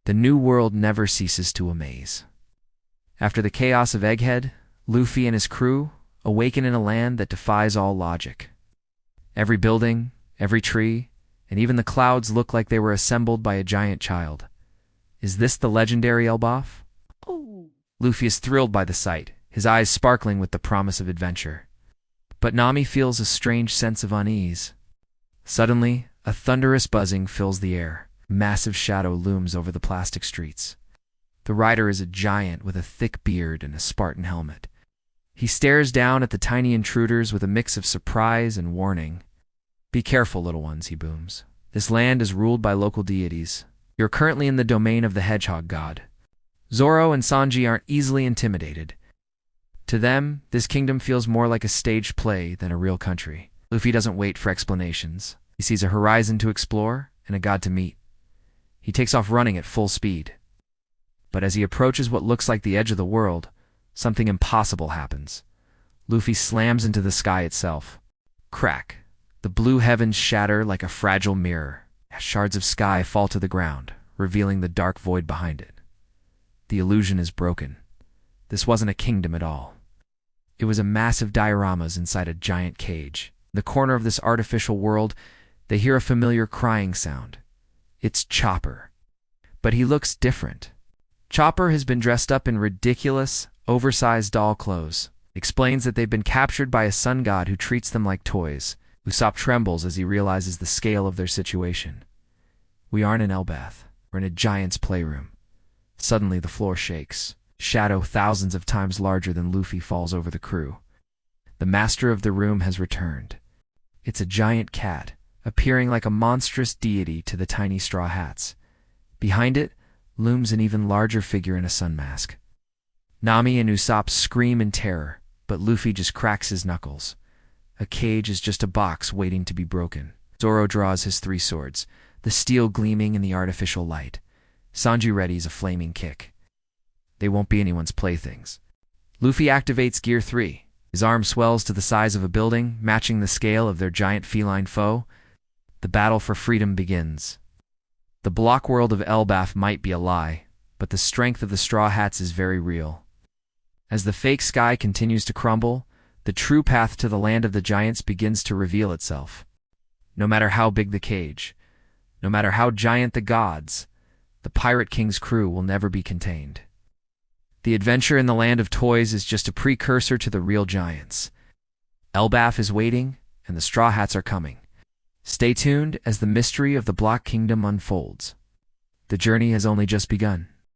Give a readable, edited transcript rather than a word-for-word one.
The new world never ceases to amaze. After the chaos of Egghead, Luffy and his crew awaken in a land that defies all logic. Every building, every tree, and even the clouds look like they were assembled by a giant child. Is this the legendary Elbaph? Luffy is thrilled by the sight, his eyes sparkling with the promise of adventure. But Nami feels a strange sense of unease. Suddenly, a thunderous buzzing fills the air. A massive shadow looms over the plastic streets. The rider is a giant with a thick beard and a Spartan helmet. He stares down at the tiny intruders with a mix of surprise and warning. "Be careful, little ones," he booms. "This land is ruled by local deities. You're currently in the domain of the hedgehog god. Zoro and Sanji aren't easily intimidated. To them, this kingdom feels more like a staged play than a real country." Luffy doesn't wait for explanations. He sees a horizon to explore and a god to meet. He takes off running at full speed. But as he approaches what looks like the edge of the world, something impossible happens. Luffy slams into the sky itself. Crack! The blue heavens shatter like a fragile mirror. Shards of sky fall to the ground, revealing the dark void behind it. The illusion is broken. This wasn't a kingdom at all. It was a massive dioramas inside a giant cage. In the corner of this artificial world, they hear a familiar crying sound. It's Chopper. But he looks different. Chopper has been dressed up in ridiculous, oversized doll clothes. Explains that they've been captured by a sun god who treats them like toys. Usopp trembles as he realizes the scale of their situation. We aren't in Elbaph. We're in a giant's playroom. Suddenly the floor shakes. Shadow thousands of times larger than Luffy falls over the crew. The master of the room has returned. It's a giant cat, appearing like a monstrous deity to the tiny straw hats. Behind it looms an even larger figure in a sun mask. Nami and Usopp scream in terror, but Luffy just cracks his knuckles. A cage is just a box waiting to be broken. Zoro draws his 3 swords, the steel gleaming in the artificial light. Sanji readies a flaming kick. They won't be anyone's playthings. Luffy activates Gear 3. His arm swells to the size of a building, matching the scale of their giant feline foe. The battle for freedom begins. The block world of Elbaph might be a lie, but the strength of the Straw Hats is very real. As the fake sky continues to crumble, the true path to the land of the giants begins to reveal itself. No matter how big the cage, no matter how giant the gods, the Pirate King's crew will never be contained. The adventure in the land of toys is just a precursor to the real giants. Elbaph is waiting, and the Straw Hats are coming. Stay tuned as the mystery of the Block Kingdom unfolds. The journey has only just begun.